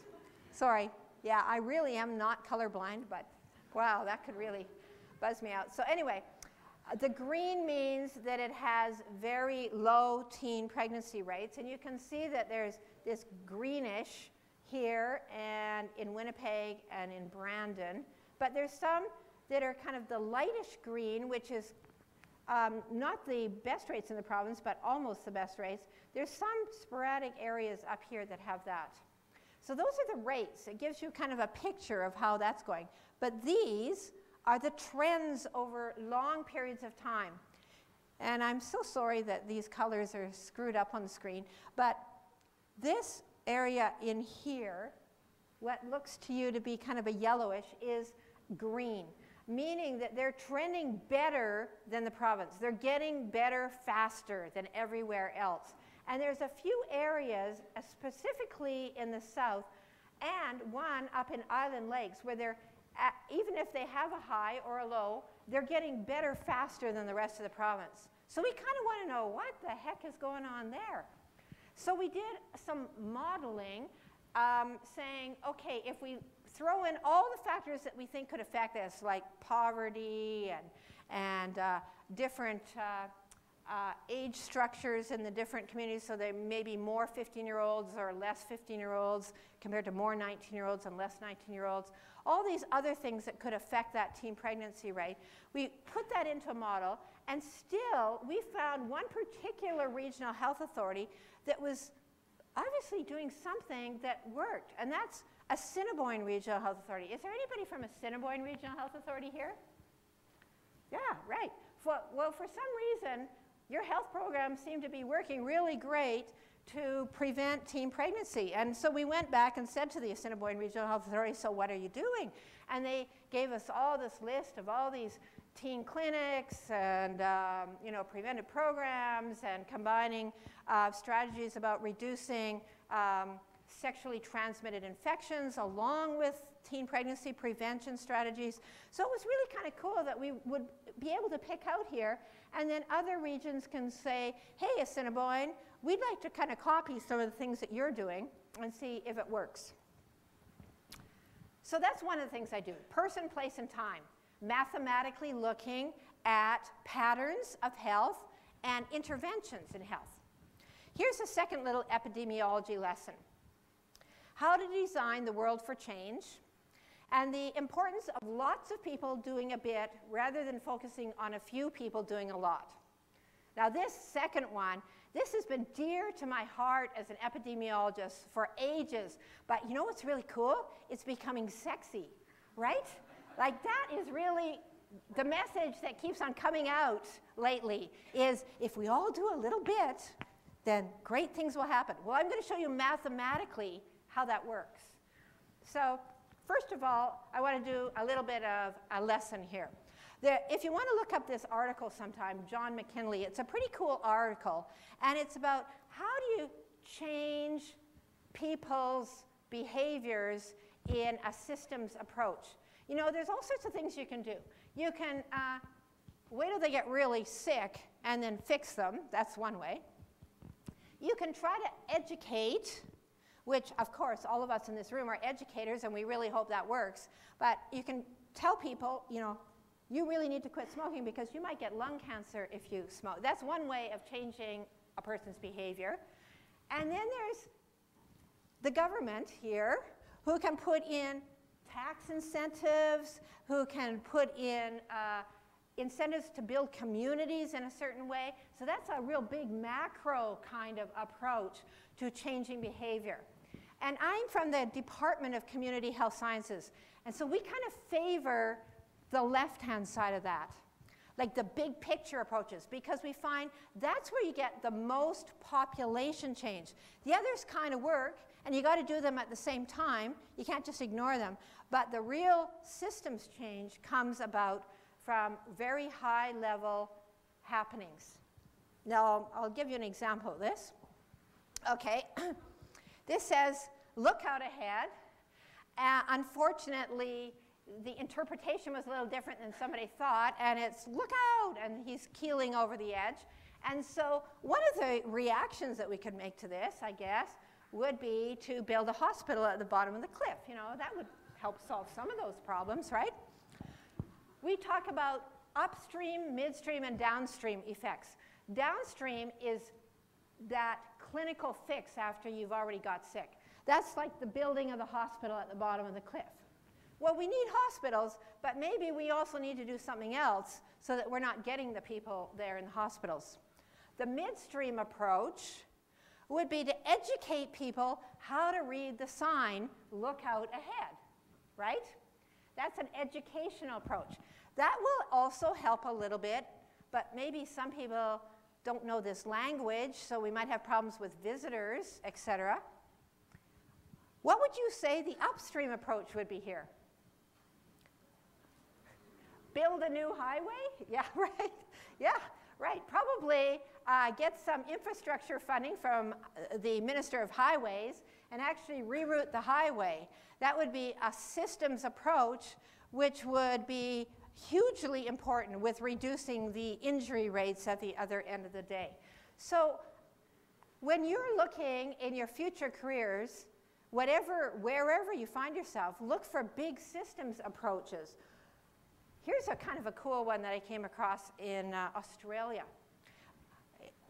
Sorry, yeah, I really am not colorblind, but wow, that could really buzz me out. So anyway, the green means that it has very low teen pregnancy rates, and you can see that there's this greenish here and in Winnipeg and in Brandon, but there's some that are kind of the lightish green, which is not the best rates in the province, but almost the best rates. There's some sporadic areas up here that have that. So those are the rates. It gives you kind of a picture of how that's going. But these are the trends over long periods of time. And I'm so sorry that these colors are screwed up on the screen, but this area in here, what looks to you to be kind of a yellowish, is green, meaning that they're trending better than the province. They're getting better faster than everywhere else. And there's a few areas, specifically in the south, and one up in Island Lakes, where they're, even if they have a high or a low, they're getting better faster than the rest of the province. So we kind of want to know what the heck is going on there. So we did some modeling saying, okay, if we throw in all the factors that we think could affect this, like poverty and different age structures in the different communities, so there may be more 15-year-olds or less 15-year-olds compared to more 19-year-olds and less 19-year-olds, all these other things that could affect that teen pregnancy rate. We put that into a model, and still we found one particular regional health authority that was obviously doing something that worked, and that's Assiniboine Regional Health Authority. Is there anybody from Assiniboine Regional Health Authority here? Yeah, right. Well, for some reason, your health programs seem to be working really great to prevent teen pregnancy. And so we went back and said to the Assiniboine Regional Health Authority, so what are you doing? And they gave us all this list of all these teen clinics and preventive programs and combining strategies about reducing sexually transmitted infections along with teen pregnancy prevention strategies. So it was really kind of cool that we would be able to pick out here, and then other regions can say, hey, Assiniboine, we'd like to kind of copy some of the things that you're doing and see if it works. So that's one of the things I do, person, place, and time, mathematically looking at patterns of health and interventions in health. Here's a second little epidemiology lesson. How to design the world for change, and the importance of lots of people doing a bit rather than focusing on a few people doing a lot. Now this second one, this has been dear to my heart as an epidemiologist for ages, but you know what's really cool? It's becoming sexy, right? Like that is really the message that keeps on coming out lately, is if we all do a little bit, then great things will happen. Well, I'm going to show you mathematically how that works. So first of all, I want to do a little bit of a lesson here. If you want to look up this article sometime, John McKinley, it's a pretty cool article, and it's about how do you change people's behaviors in a systems approach. You know, there's all sorts of things you can do. You can wait till they get really sick and then fix them. That's one way. You can try to educate, which, of course, all of us in this room are educators, and we really hope that works. But you can tell people, you know, you really need to quit smoking because you might get lung cancer if you smoke. That's one way of changing a person's behavior. And then there's the government here, who can put in tax incentives, who can put in incentives to build communities in a certain way. So that's a real big macro kind of approach to changing behavior. And I'm from the Department of Community Health Sciences. And so we kind of favor the left-hand side of that, like the big picture approaches, because we find that's where you get the most population change. The others kind of work, and you got to do them at the same time. You can't just ignore them. But the real systems change comes about from very high-level happenings. Now, I'll give you an example of this. Okay, this says, look out ahead. Unfortunately, the interpretation was a little different than somebody thought, and it's look out, and he's keeling over the edge. And so one of the reactions that we could make to this, I guess, would be to build a hospital at the bottom of the cliff. You know, that would help solve some of those problems, right? We talk about upstream, midstream, and downstream effects. Downstream is that clinical fix after you've already got sick. That's like the building of the hospital at the bottom of the cliff. Well, we need hospitals, but maybe we also need to do something else so that we're not getting the people there in the hospitals. The midstream approach would be to educate people how to read the sign, look out ahead, right? That's an educational approach. That will also help a little bit, but maybe some people don't know this language, so we might have problems with visitors, etc. What would you say the upstream approach would be here? Build a new highway? Yeah, right. Yeah, right. Probably get some infrastructure funding from the Minister of Highways and actually reroute the highway. That would be a systems approach which would be hugely important with reducing the injury rates at the other end of the day. So when you're looking in your future careers, wherever you find yourself, look for big systems approaches. Here's a kind of a cool one that I came across in Australia.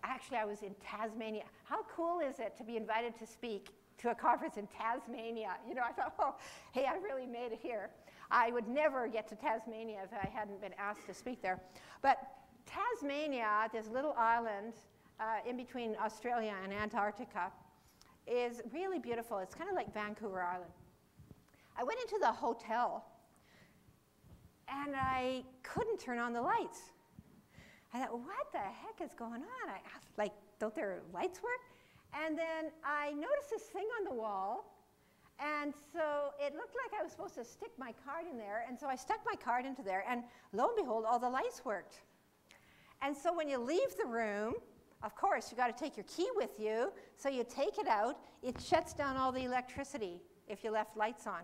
Actually, I was in Tasmania. How cool is it to be invited to speak to a conference in Tasmania? You know, I thought, oh, hey, I really made it here. I would never get to Tasmania if I hadn't been asked to speak there. But Tasmania, this little island in between Australia and Antarctica, is really beautiful. It's kind of like Vancouver Island. I went into the hotel, and I couldn't turn on the lights. I thought, what the heck is going on? I asked, like, don't their lights work? And then I noticed this thing on the wall, and so it looked like I was supposed to stick my card in there, and so I stuck my card into there, and lo and behold, all the lights worked. And so when you leave the room, of course, you got to take your key with you, so you take it out, it shuts down all the electricity if you left lights on.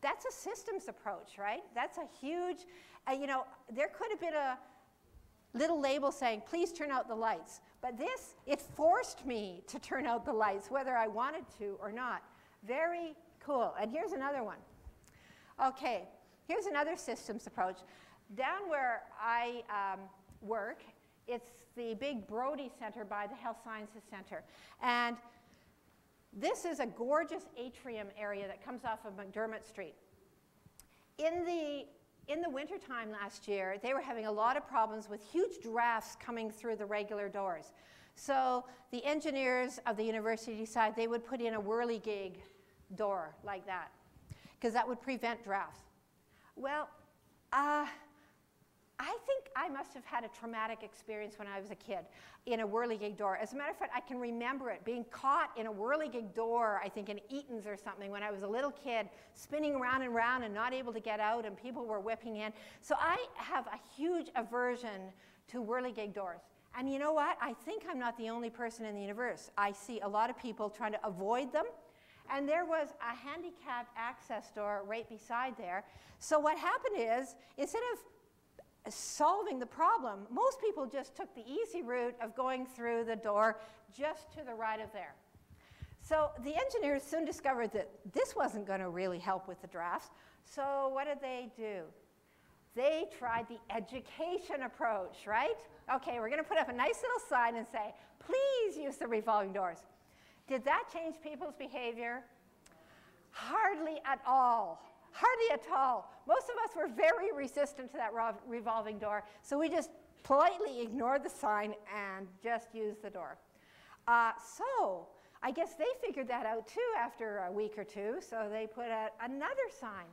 That's a systems approach, right? That's a huge, you know, there could have been a little label saying, please turn out the lights. But this, it forced me to turn out the lights, whether I wanted to or not. Very cool. And here's another one. Okay, here's another systems approach. Down where I work, it's the big Brody Center by the Health Sciences Center. And this is a gorgeous atrium area that comes off of McDermott Street. In the wintertime last year, they were having a lot of problems with huge drafts coming through the regular doors. So the engineers of the university decided they would put in a whirligig door like that, because that would prevent drafts. Well, I think I must have had a traumatic experience when I was a kid in a whirligig door. As a matter of fact, I can remember it, being caught in a whirligig door, I think in Eaton's or something, when I was a little kid, spinning around and around and not able to get out, and people were whipping in. So I have a huge aversion to whirligig doors. And you know what? I think I'm not the only person in the universe. I see a lot of people trying to avoid them. And there was a handicapped access door right beside there. So what happened is, instead of solving the problem, most people just took the easy route of going through the door just to the right of there. So the engineers soon discovered that this wasn't going to really help with the drafts. So what did they do? They tried the education approach, right? Okay, we're going to put up a nice little sign and say, please use the revolving doors. Did that change people's behavior? Hardly at all. Hardly at all. Most of us were very resistant to that revolving door, so we just politely ignored the sign and just used the door. So I guess they figured that out too after a week or two, so they put out another sign.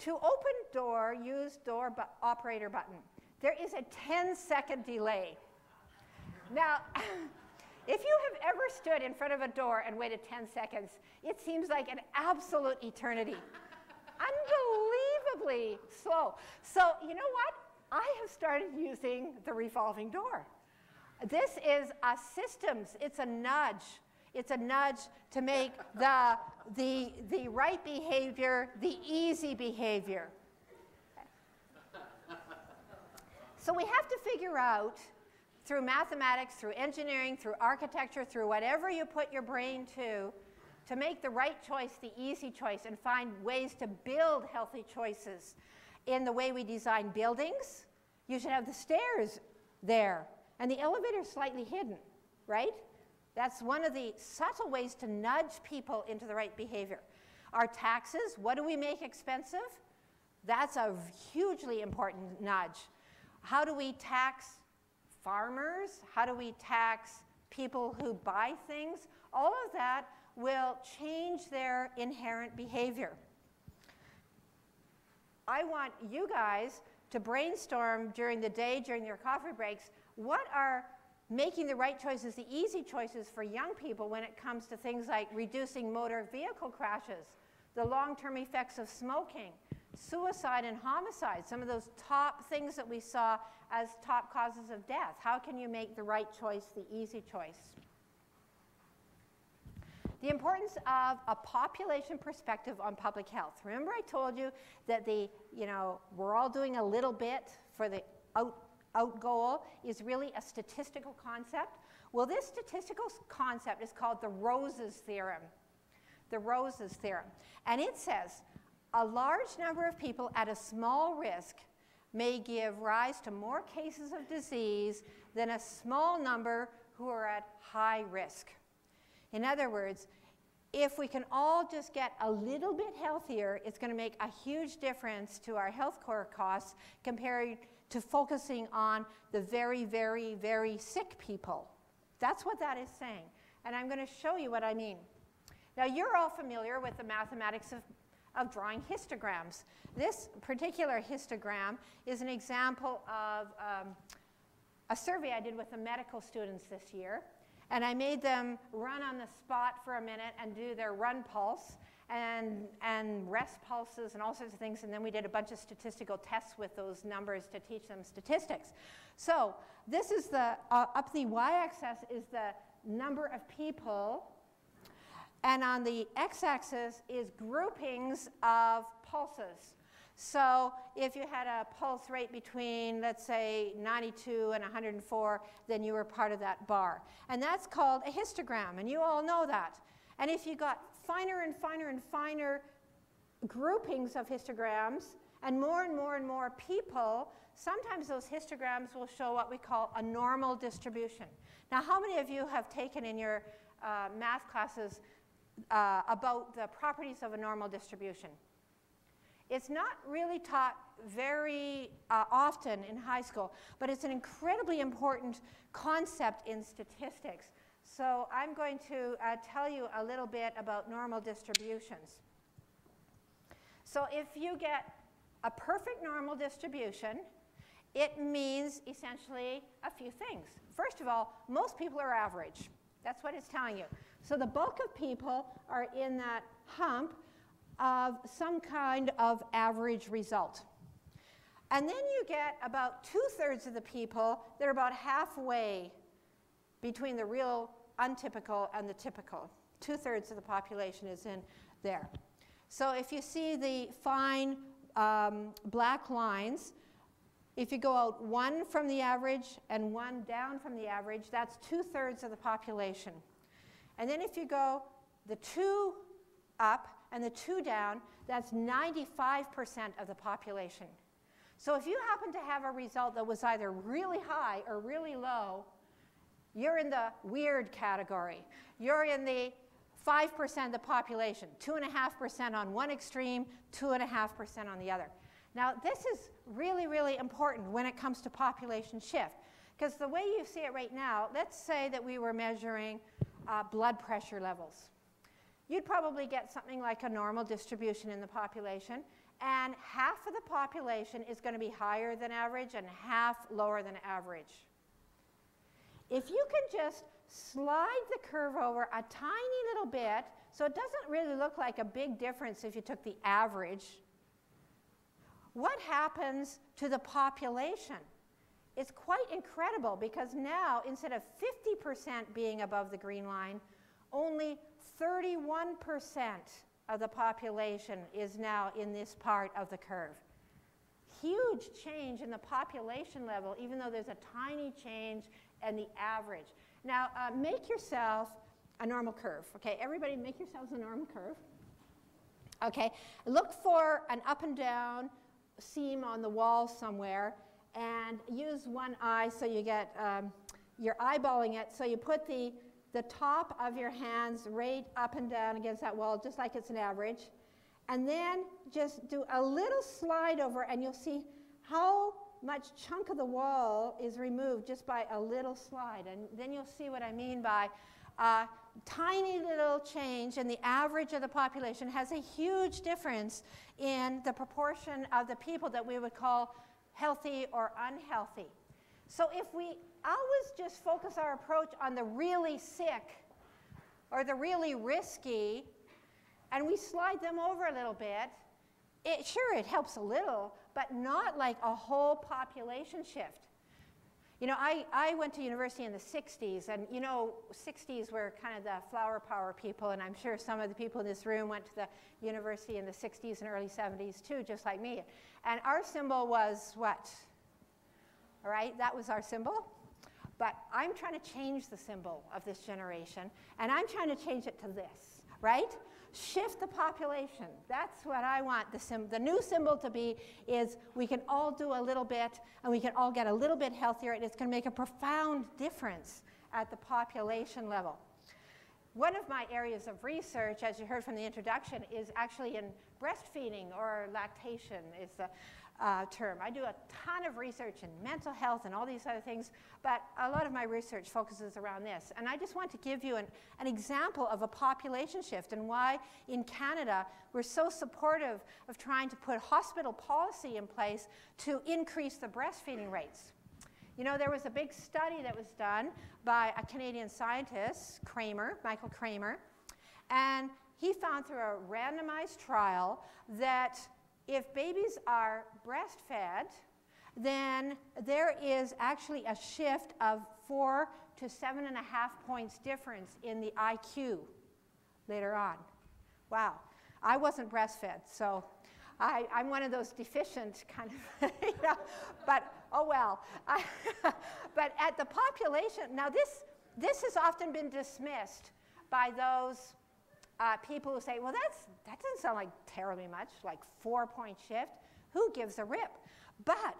To open door, use door operator button. There is a 10-second delay. Now, if you have ever stood in front of a door and waited 10 seconds, it seems like an absolute eternity. Unbelievably slow. So you know what? I have started using the revolving door. This is a systems. It's a nudge. It's a nudge to make the right behavior the easy behavior. So we have to figure out, through mathematics, through engineering, through architecture, through whatever you put your brain to make the right choice the easy choice and find ways to build healthy choices. In the way we design buildings, you should have the stairs there and the elevator slightly hidden, right? That's one of the subtle ways to nudge people into the right behavior. Our taxes, what do we make expensive? That's a hugely important nudge. How do we tax farmers? How do we tax people who buy things? All of that will change their inherent behavior. I want you guys to brainstorm during the day, during your coffee breaks, what are making the right choices, the easy choices for young people when it comes to things like reducing motor vehicle crashes, the long-term effects of smoking, suicide and homicide, some of those top things that we saw as top causes of death. How can you make the right choice the easy choice? The importance of a population perspective on public health. Remember I told you that we're all doing a little bit for the out goal is really a statistical concept. Well, this statistical concept is called the Rose's theorem. The Rose's theorem. And it says a large number of people at a small risk may give rise to more cases of disease than a small number who are at high risk. In other words, if we can all just get a little bit healthier, it's going to make a huge difference to our health care costs compared to focusing on the very, very, very sick people. That's what that is saying. And I'm going to show you what I mean. Now, you're all familiar with the mathematics of drawing histograms. This particular histogram is an example of a survey I did with the medical students this year. And I made them run on the spot for a minute and do their run pulse and rest pulses and all sorts of things. And then we did a bunch of statistical tests with those numbers to teach them statistics. So this is up the y-axis is the number of people. And on the x-axis is groupings of pulses. So if you had a pulse rate between, let's say, 92 and 104, then you were part of that bar. And that's called a histogram, and you all know that. And if you got finer and finer and finer groupings of histograms and more people, sometimes those histograms will show what we call a normal distribution. Now, how many of you have taken in your math classes about the properties of a normal distribution? It's not really taught very often in high school, but it's an incredibly important concept in statistics. So I'm going to tell you a little bit about normal distributions. So if you get a perfect normal distribution, it means essentially a few things. First of all, most people are average. That's what it's telling you. So the bulk of people are in that hump of some kind of average result. And then you get about 2/3 of the people that are about halfway between the real untypical and the typical. 2/3 of the population is in there. So if you see the fine black lines, if you go out one from the average and one down from the average, that's 2/3 of the population. And then if you go the 2 up and the 2 down, that's 95% of the population. So if you happen to have a result that was either really high or really low, you're in the weird category. You're in the 5% of the population, 2.5% on one extreme, 2.5% on the other. Now, this is really, really important when it comes to population shift, because the way you see it right now, let's say that we were measuring blood pressure levels. You'd probably get something like a normal distribution in the population, and half of the population is going to be higher than average and half lower than average. If you can just slide the curve over a tiny little bit, so it doesn't really look like a big difference if you took the average, what happens to the population? It's quite incredible, because now, instead of 50% being above the green line, only 31% of the population is now in this part of the curve. Huge change in the population level, even though there's a tiny change in the average. Now, make yourself a normal curve. Okay, everybody make yourselves a normal curve. Okay, look for an up and down seam on the wall somewhere, and use one eye so you get, you're eyeballing it, so you put the top of your hands right up and down against that wall, just like it's an average, and then just do a little slide over, and you'll see how much chunk of the wall is removed just by a little slide. And then you'll see what I mean by tiny little change in the average of the population has a huge difference in the proportion of the people that we would call healthy or unhealthy. So if we always just focus our approach on the really sick or the really risky, and we slide them over a little bit, sure, it helps a little, but not like a whole population shift. You know, I went to university in the 60s, and you know, 60s were kind of the flower power people, and I'm sure some of the people in this room went to the university in the 60s and early 70s too, just like me. And our symbol was what? All right, that was our symbol. But I'm trying to change the symbol of this generation, and I'm trying to change it to this, right? Shift the population. That's what I want the new symbol to be, is we can all do a little bit, and we can all get a little bit healthier, and it's going to make a profound difference at the population level. One of my areas of research, as you heard from the introduction, is actually in breastfeeding, or lactation is the term. I do a ton of research in mental health and all these other things, but a lot of my research focuses around this. And I just want to give you an example of a population shift, and why in Canada we're so supportive of trying to put hospital policy in place to increase the breastfeeding rates. You know, there was a big study that was done by a Canadian scientist, Michael Kramer, and he found through a randomized trial that if babies are breastfed, then there is actually a shift of 4 to 7.5 points difference in the IQ later on. Wow. I wasn't breastfed, so I'm one of those deficient kind of, you know, but oh well. But at the population, now this has often been dismissed by those people who say, well, that doesn't sound like terribly much, like 4-point shift. Who gives a rip? But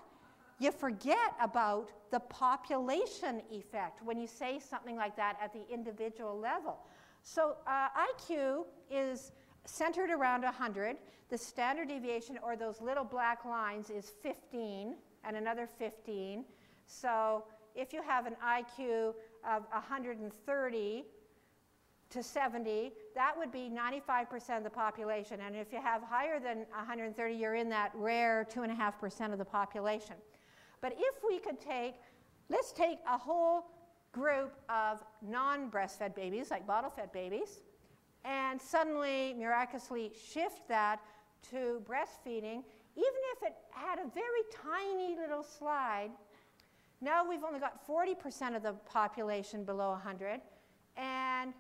you forget about the population effect when you say something like that at the individual level. So IQ is centered around 100. The standard deviation, or those little black lines, is 15 and another 15. So if you have an IQ of 130 to 70, that would be 95% of the population. And if you have higher than 130, you're in that rare 2.5% of the population. But if we could let's take a whole group of non-breastfed babies, like bottle-fed babies, and suddenly, miraculously shift that to breastfeeding, even if it had a very tiny little slide, now we've only got 40% of the population below 100, and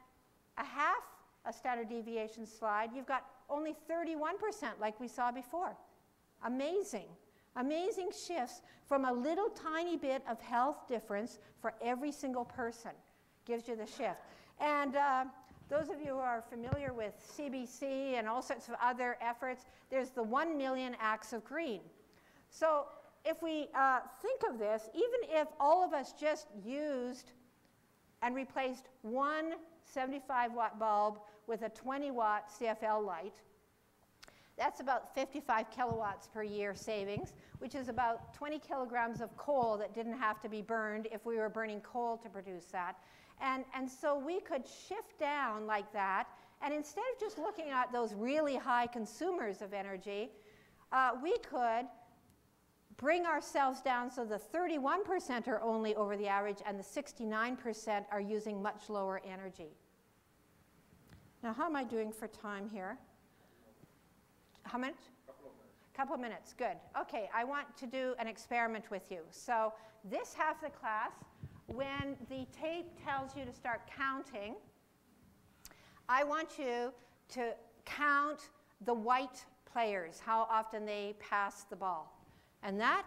a half a standard deviation slide, you've got only 31% like we saw before. Amazing. Amazing shifts from a little tiny bit of health difference for every single person gives you the shift. And those of you who are familiar with CBC and all sorts of other efforts, there's the 1 million acts of green. So if we think of this, even if all of us just used and replaced one 75-watt bulb with a 20-watt CFL light, that's about 55 kilowatts per year savings, which is about 20 kilograms of coal that didn't have to be burned if we were burning coal to produce that. And so we could shift down like that, and instead of just looking at those really high consumers of energy, we could bring ourselves down so the 31% are only over the average and the 69% are using much lower energy. Now, how am I doing for time here? How much? Couple of minutes, good. Okay, I want to do an experiment with you. So this half the class, when the tape tells you to start counting, I want you to count the white players, how often they pass the ball. And that,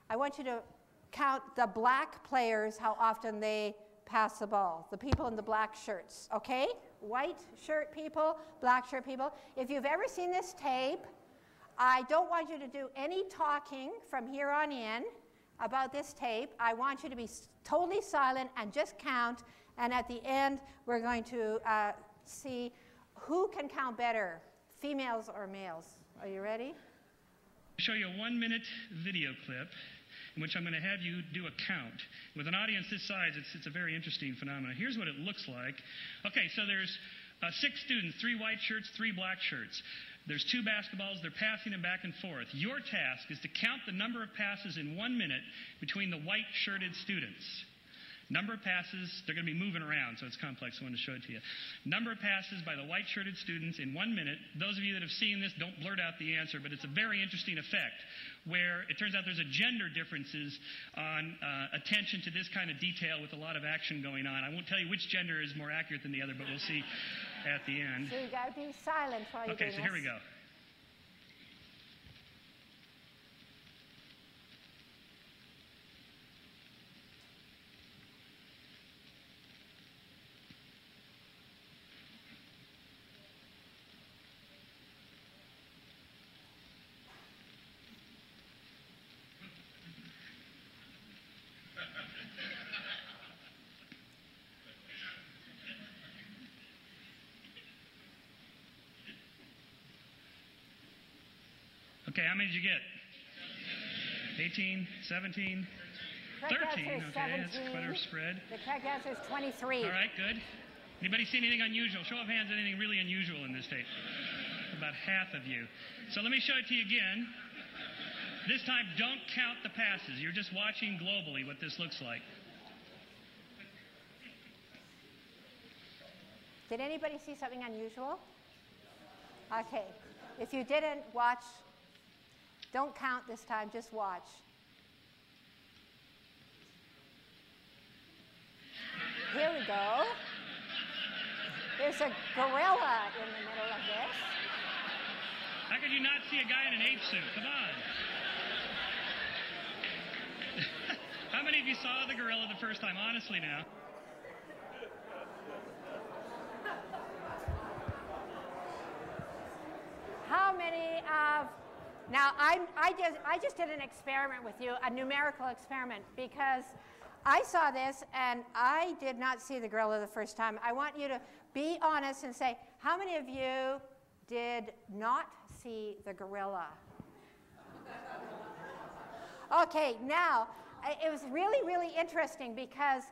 I want you to count the black players, how often they pass the ball, the people in the black shirts, okay? White shirt people, black shirt people. If you've ever seen this tape, I don't want you to do any talking from here on in about this tape. I want you to be totally silent and just count, and at the end, we're going to see who can count better, females or males. Are you ready? I'll show you a 1-minute video clip in which I'm going to have you do a count. With an audience this size, it's a very interesting phenomenon. Here's what it looks like. Okay, so there's 6 students, 3 white shirts, 3 black shirts. There's 2 basketballs, they're passing them back and forth. Your task is to count the number of passes in 1 minute between the white-shirted students. Number of passes, they're going to be moving around, so it's complex. I want to show it to you. Number of passes by the white-shirted students in 1 minute. Those of you that have seen this, don't blurt out the answer, but it's a very interesting effect where it turns out there's a gender differences on attention to this kind of detail with a lot of action going on. I won't tell you which gender is more accurate than the other, but we'll see at the end. So you got to be silent while you're doing this. Okay, so here we go. Okay, how many did you get? 18, 17, 13. Okay, that's quite a spread. The correct answer is 23. All right, good. Anybody see anything unusual? Show of hands, anything really unusual in this tape? About half of you. So let me show it to you again. This time, don't count the passes. You're just watching globally what this looks like. Did anybody see something unusual? Okay. If you didn't, watch. Don't count this time, just watch. Here we go. There's a gorilla in the middle of this. How could you not see a guy in an ape suit? Come on. How many of you saw the gorilla the first time? Honestly now. How many of... Now, I just did an experiment with you, a numerical experiment, because I saw this and I did not see the gorilla the first time. I want you to be honest and say, how many of you did not see the gorilla? Okay, now, it was really, really interesting because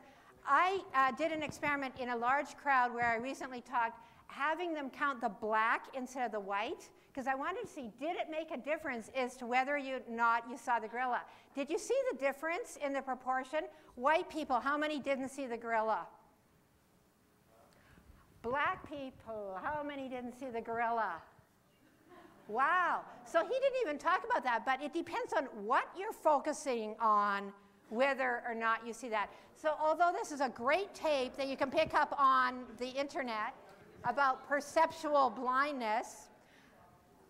I did an experiment in a large crowd where I recently talked, having them count the black instead of the white, because I wanted to see, did it make a difference as to whether or not you saw the gorilla? Did you see the difference in the proportion? White people, how many didn't see the gorilla? Black people, how many didn't see the gorilla? Wow. So he didn't even talk about that, but it depends on what you're focusing on, whether or not you see that. So although this is a great tape that you can pick up on the internet about perceptual blindness,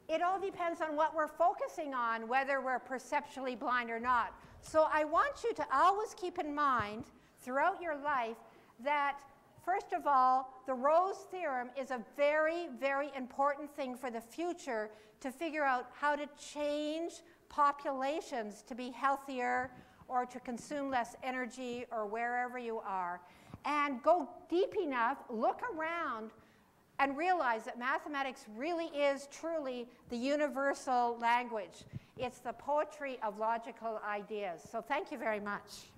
it all depends on what we're focusing on, whether we're perceptually blind or not. So I want you to always keep in mind throughout your life that, first of all, the Rose theorem is a very, very important thing for the future to figure out how to change populations to be healthier or to consume less energy or wherever you are. and go deep enough, look around, and realize that mathematics really is truly the universal language. It's the poetry of logical ideas. So thank you very much.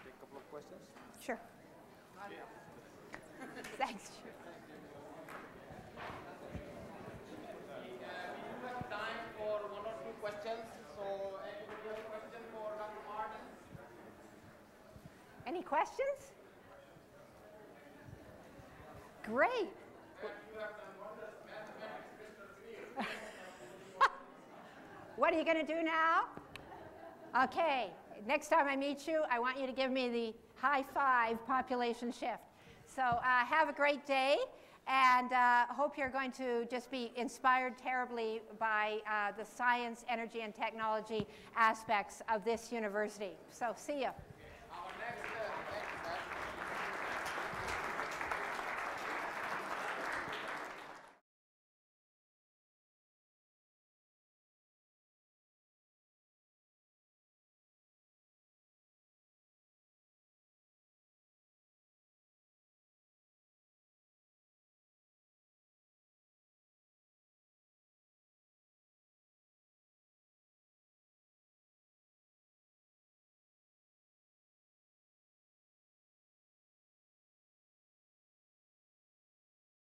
Take a couple of questions. Sure. Thanks. We have time for one or two questions. So, anybody have a question for Dr. Marten? Any questions? Great. What are you going to do now? Okay, next time I meet you, I want you to give me the high five population shift. So have a great day, and hope you're going to just be inspired terribly by the science, energy, and technology aspects of this university. So see you.